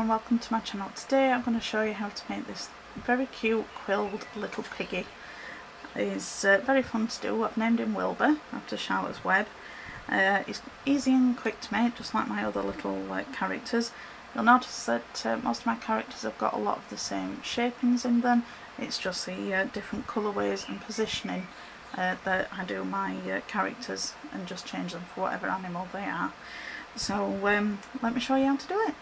and welcome to my channel. Today I'm going to show you how to make this very cute quilled little piggy. He's very fun to do. I've named him Wilbur after Charlotte's Web. He's easy and quick to make, just like my other little characters. You'll notice that most of my characters have got a lot of the same shapings in them. It's just the different colourways and positioning that I do my characters, and just change them for whatever animal they are. So let me show you how to do it.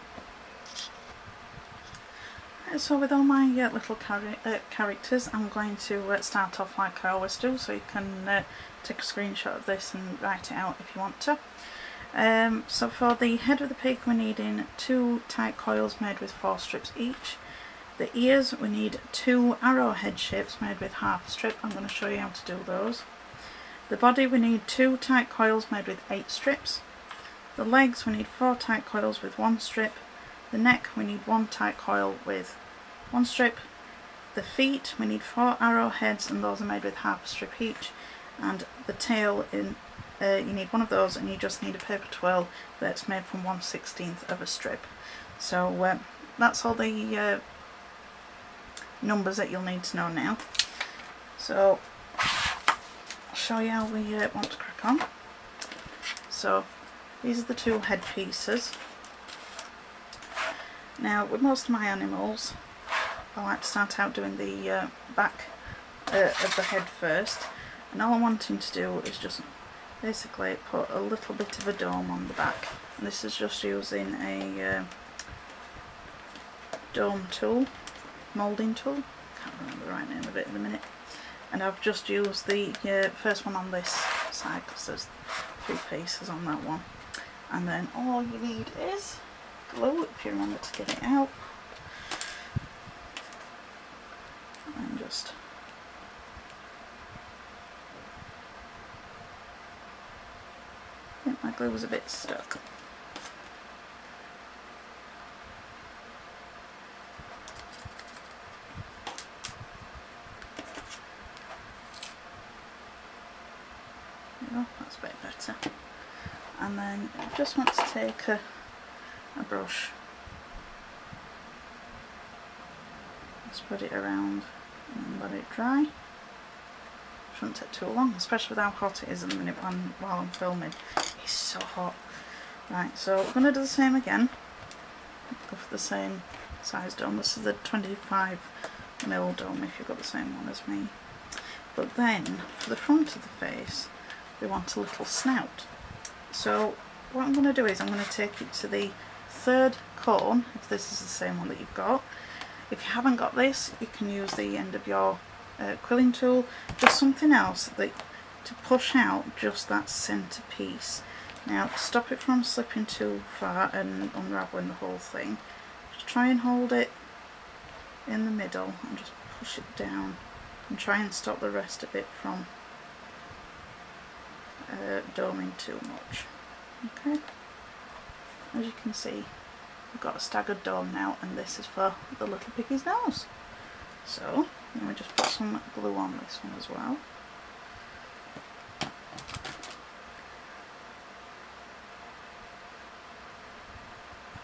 So with all my little characters, I'm going to start off like I always do, so you can take a screenshot of this and write it out if you want to. So for the head of the pig, we're needing 2 tight coils made with 4 strips each. The ears, we need 2 arrowhead shapes made with half a strip. I'm going to show you how to do those. The body, we need 2 tight coils made with 8 strips. The legs, we need 4 tight coils with 1 strip. The neck, we need 1 tight coil with 1 strip. The feet, we need 4 arrowheads, and those are made with half a strip each. And the tail, you need 1 of those, and you just need a paper twirl that's made from 1/16 of a strip. So that's all the numbers that you'll need to know now. So I'll show you how we want to crack on. So these are the 2 head pieces. Now with most of my animals, I like to start out doing the back of the head first, and all I'm wanting to do is just basically put a little bit of a dome on the back, and this is just using a dome tool, moulding tool, can't remember the right name of it in a minute, and I've just used the first one on this side because there's 3 pieces on that one. And then all you need is glue, if you remember to get it out, and just I think my glue was a bit stuck. There you go, that's a bit better. And then I just want to take a brush, spread it around and let it dry. Shouldn't take too long, especially with how hot it is in the minute while I'm filming. It's so hot. Right, so we're going to do the same again. Go for the same size dome. This is the 25mm dome if you've got the same one as me. But then for the front of the face, we want a little snout. So what I'm going to do is I'm going to take it to the 3rd cone, if this is the same one that you've got. If you haven't got this, you can use the end of your quilling tool, just something else to push out just that centre piece. Now to stop it from slipping too far and unravelling the whole thing, just try and hold it in the middle and just push it down, and try and stop the rest of it from doming too much. Okay, as you can see, we've got a staggered dome now, and this is for the little piggy's nose. So let me just put some glue on this one as well.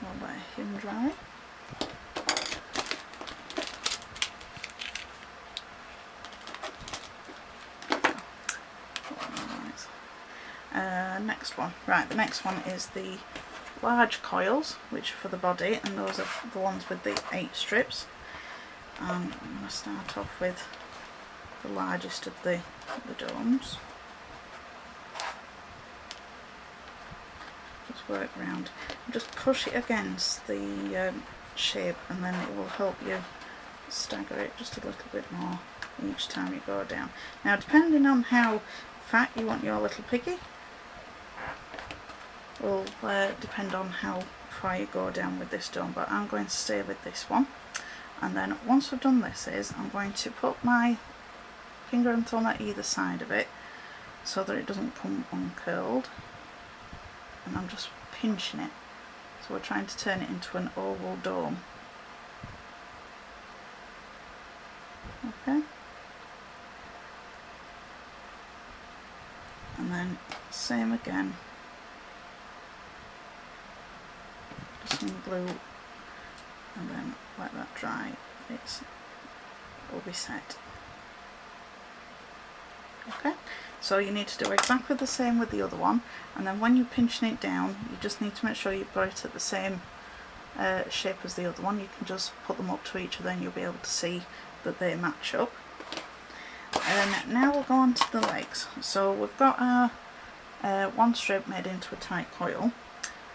I'll let him dry. Next one. Right, the next one is the large coils, which are for the body, and those are the ones with the 8 strips. I'm going to start off with the largest of the domes. Just work round. Just push it against the shape, and then it will help you stagger it just a little bit more each time you go down. Now depending on how fat you want your little piggy, will depend on how far you go down with this dome, but I'm going to stay with this one. And then once I've done this I'm going to put my finger and thumb at either side of it so that it doesn't come uncurled, and I'm just pinching it, so we're trying to turn it into an oval dome. Okay, and then same again, some glue and then let that dry. It will be set. Okay, so you need to do exactly the same with the other one, and then when you're pinching it down, you just need to make sure you've got it at the same shape as the other one. You can just put them up to each other and you'll be able to see that they match up. And now we'll go on to the legs. So we've got our one strip made into a tight coil.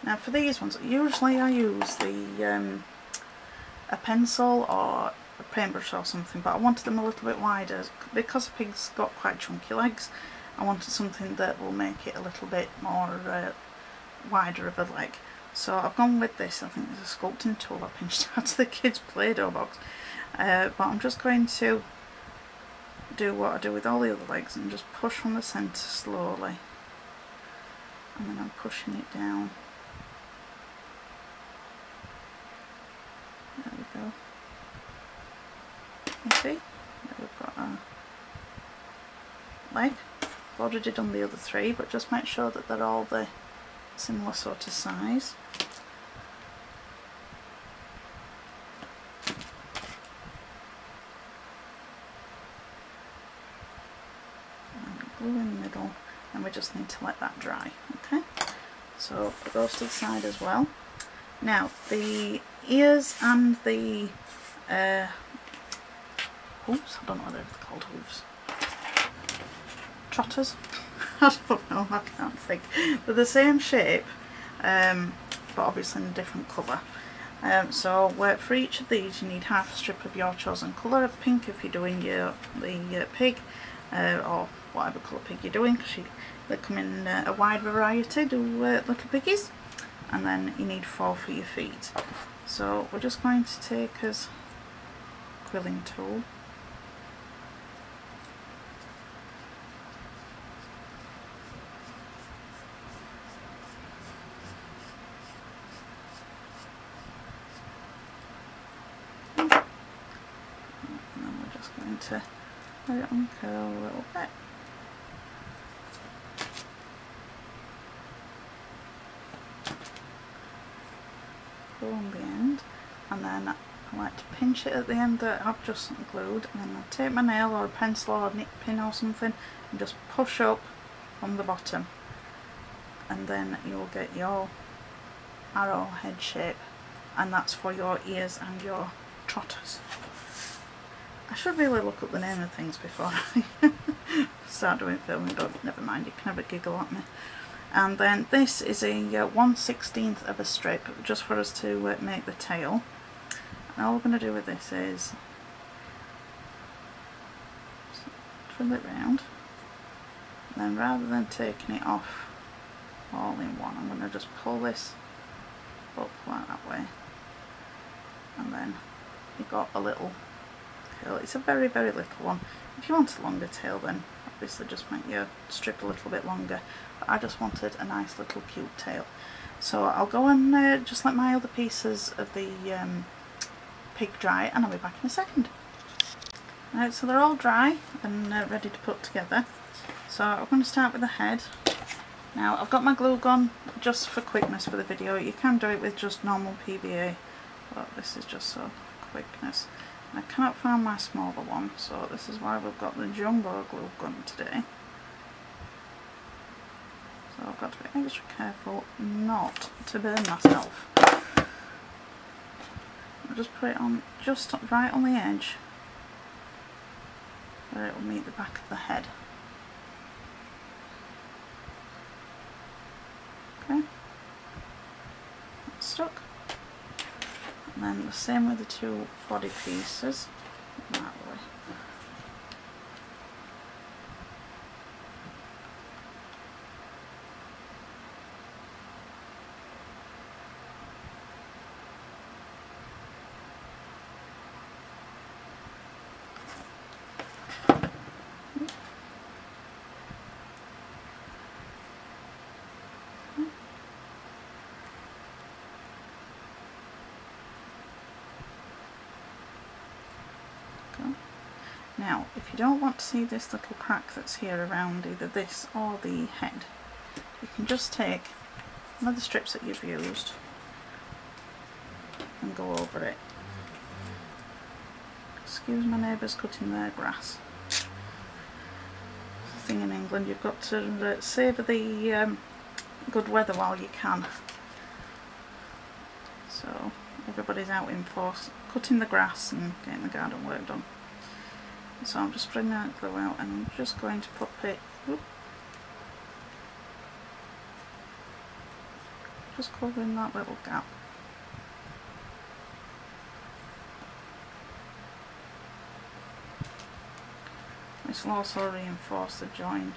Now for these ones, usually I use a pencil or a paintbrush or something, but I wanted them a little bit wider because the pig's got quite chunky legs. I wanted something that will make it a little bit more wider of a leg. So I've gone with this. I think there's a sculpting tool I pinched out of the kids' Play-Doh box, but I'm just going to do what I do with all the other legs and just push from the centre slowly, and then I'm pushing it down. There we go. You see, we've got our leg. I've already done the other three, but just make sure that they're all the similar sort of size. And glue in the middle, and we just need to let that dry. Okay, so put those to the side as well. Now the ears and the hooves, I don't know whether they're called hooves, trotters, I don't know, I can't think. They're the same shape, but obviously in a different colour. So for each of these you need half a strip of your chosen colour of pink if you're doing the pig, or whatever colour pig you're doing, because they come in a wide variety, little piggies. And then you need 4 for your feet. So we're just going to take us quilling tool, and then we're just going to let it uncurl a little bit. On the end, and then I like to pinch it at the end that I've just glued, and then I take my nail or a pencil or a nip pin or something and just push up from the bottom, and then you'll get your arrowhead shape, and that's for your ears and your trotters. I should really look up the name of things before I start doing filming, but never mind, you can have a giggle at me. And then this is a 1/16 of a strip just for us to make the tail. And all we're going to do with this is twirl it round, and then rather than taking it off all in one, I'm going to just pull this up like that way, and then you've got a little tail. It's a very little one. If you want a longer tail, then obviously just make your strip a little bit longer, but I just wanted a nice little cute tail. So I'll go and just let my other pieces of the pig dry, and I'll be back in a second. Right, so they're all dry and ready to put together. So I'm going to start with the head. Now I've got my glue gun just for quickness for the video. You can do it with just normal PVA, but this is just so quickness. I cannot find my smaller one, so this is why we've got the jumbo glue gun today. So I've got to be extra careful not to burn myself. I'll just put it on just right on the edge where it will meet the back of the head. Okay, that's stuck. And then the same with the two body pieces, that way. Now, if you don't want to see this little crack that's here around either this or the head, you can just take one of the strips that you've used and go over it excuse my neighbours cutting their grass. The thing in England, you've got to savour the good weather while you can. So everybody's out in force cutting the grass and getting the garden work done. So I'm just spreading that glue out and I'm just going to pop it, whoop, just covering that little gap. This will also reinforce the join.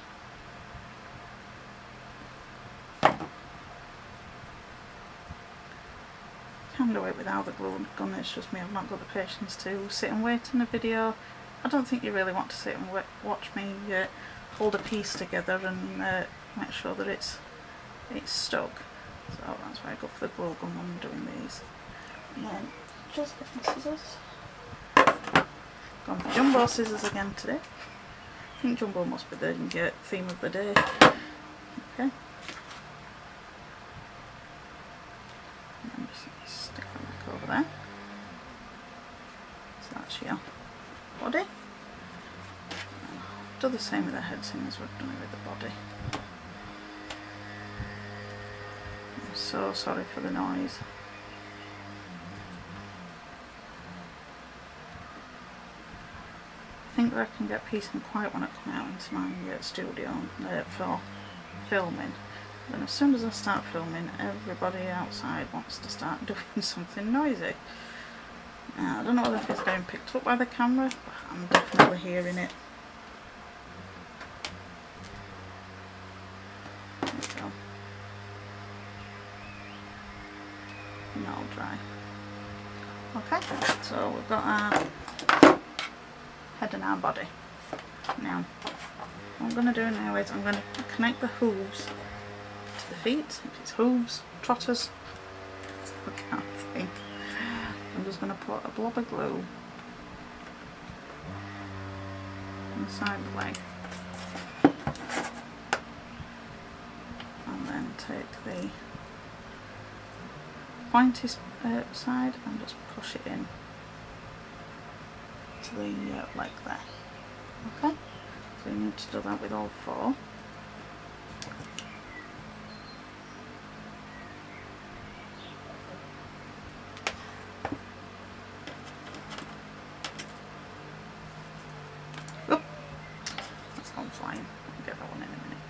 Can do it without the glue gun, it's just me, I've not got the patience to sit and wait in a video. I don't think you really want to sit and watch me hold a piece together and make sure that it's stuck. So that's why I go for the glue gun when I'm doing these. And then just get my scissors. Gone for jumbo scissors again today. I think jumbo must be the theme of the day. Okay. And then just stick that back over there. So that's your body. Do the same with the head, same as we've done it with the body. I'm so sorry for the noise. I think that I can get peace and quiet when I come out into my studio for filming. Then as soon as I start filming, everybody outside wants to start doing something noisy. I don't know whether it's getting picked up by the camera, but I'm definitely hearing it. There we go. And that'll dry. Okay, so we've got our head and our body. Now, what I'm going to do now is I'm going to connect the hooves to the feet. If it's hooves, trotters, I can't think. I'm just going to put a blob of glue inside the leg and then take the pointy side and just push it in to the leg there. Okay, so you need to do that with all four. Oop, that's gone flying. I'll get that one in a minute.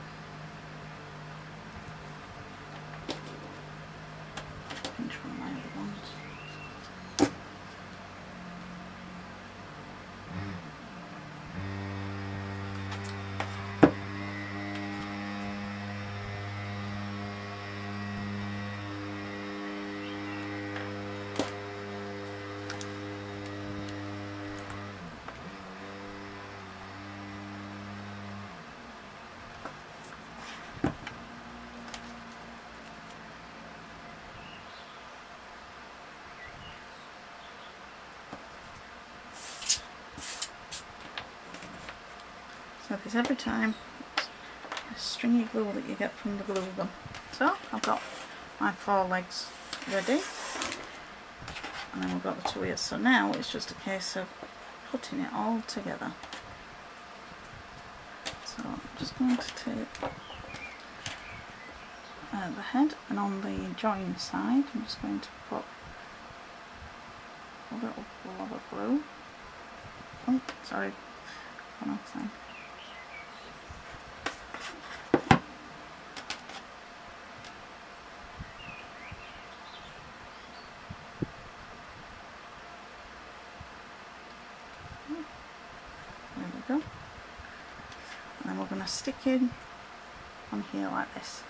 Pinch one of my other ones. So this every time a stringy glue that you get from the glue gun. So I've got my four legs ready and then we've got the two ears. So now it's just a case of putting it all together. So I'm just going to take the head, and on the join side I'm just going to put a little blob of glue. Oh, sorry, gone off then. There we go. And then we're going to stick in on here like this.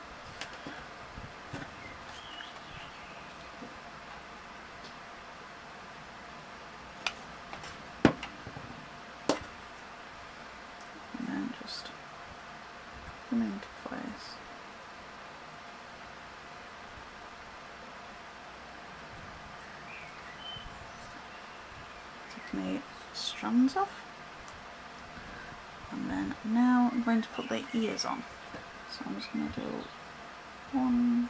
And then just put them into place. Take the strands off. And then now I'm going to put the ears on. So I'm just going to do one,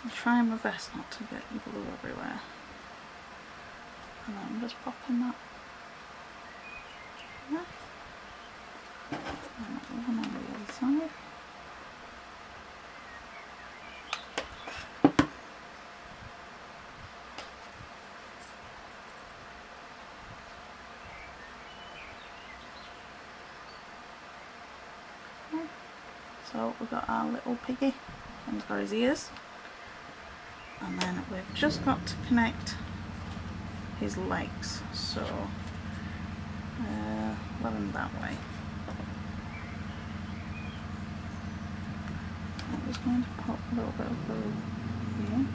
I'm trying my best not to get glue everywhere. And then I'm just popping that there. And that one on the other side. So we've got our little piggy, and he's got his ears, and then we've just got to connect his legs, so let him that way. I'm just going to pop a little bit of glue here.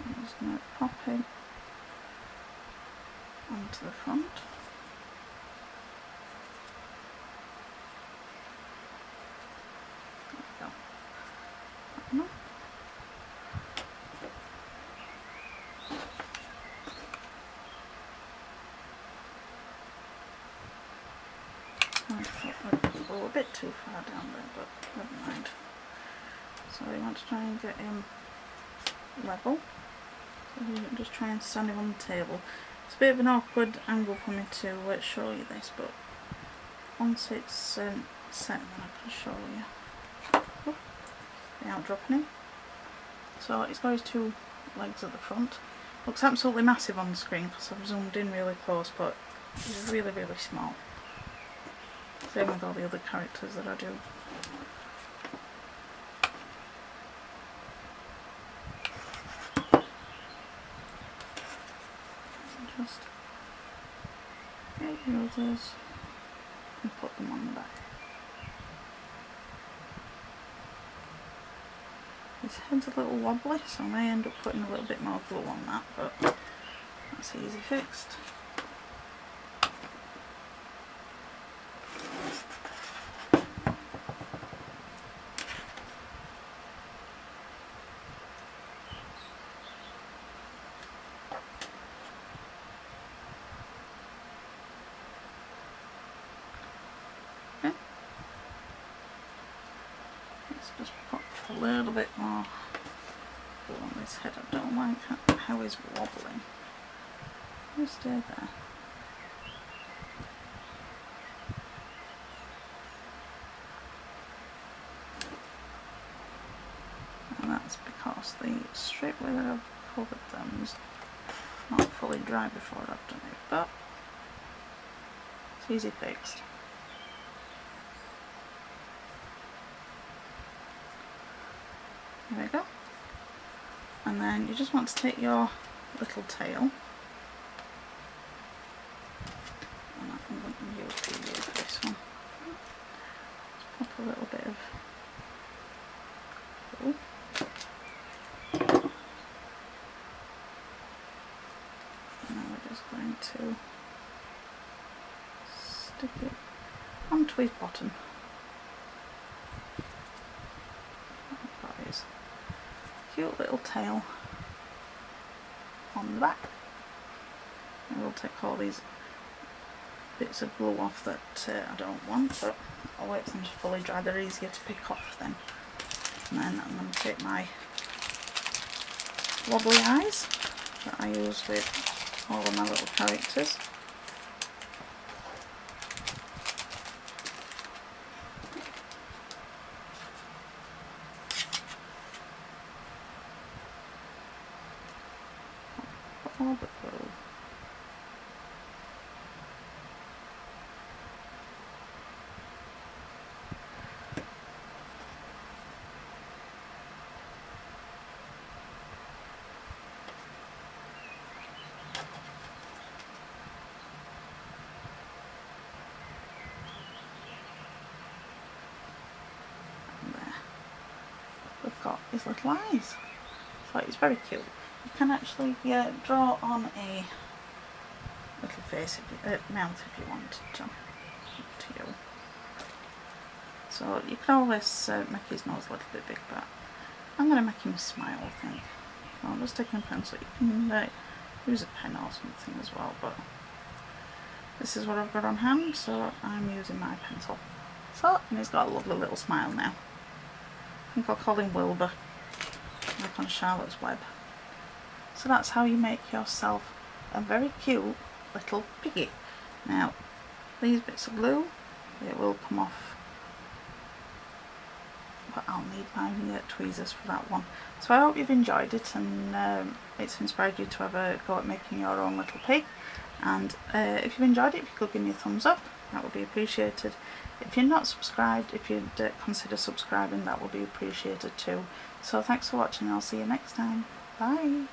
I'm just going to pop him onto the front. A bit too far down there, but never mind. So we want to try and get him level. So we can just try and stand him on the table. It's a bit of an awkward angle for me to show you this, but once it's set, then I can show you. Without dropping him. So he's got his two legs at the front. Looks absolutely massive on the screen because I've zoomed in really close, but he's really, really small. Same with all the other characters that I do. Just get your others and put them on the back. His head's a little wobbly, so I may end up putting a little bit more glue on that, but that's easy fixed. Just put a little bit more glue on this head. I don't like how he's wobbling. Just stay there. And that's because the strip where I've covered them is not fully dry before I've done it, but it's easy fixed. There we go. And then you just want to take your little tail, and I'm going to use this one. Just pop a little bit of glue. And now we're just going to stick it onto his bottom. Cute little tail on the back. And we'll take all these bits of glue off that I don't want, but I'll wait for them to fully dry. They're easier to pick off then. And then I'm going to take my wobbly eyes that I use with all of my little characters. All the glue. And there. We've got his little eyes. So it's very cute. You can actually draw on a little face, mouth if you wanted to. Up to you. So you can always make his nose a little bit big, but I'm going to make him smile, I think. So I'm just taking a pencil. You can use a pen or something as well, but this is what I've got on hand, so I'm using my pencil. So, and he's got a lovely little smile now. I think I'll call him Wilbur, like on Charlotte's Web. So that's how you make yourself a very cute little piggy. Now, these bits of glue, it will come off, but I'll need my tweezers for that one. So I hope you've enjoyed it, and it's inspired you to have a go at making your own little pig. And if you've enjoyed it, if you could give me a thumbs up, that would be appreciated. If you're not subscribed, if you'd consider subscribing, that would be appreciated too. So thanks for watching, I'll see you next time. Bye!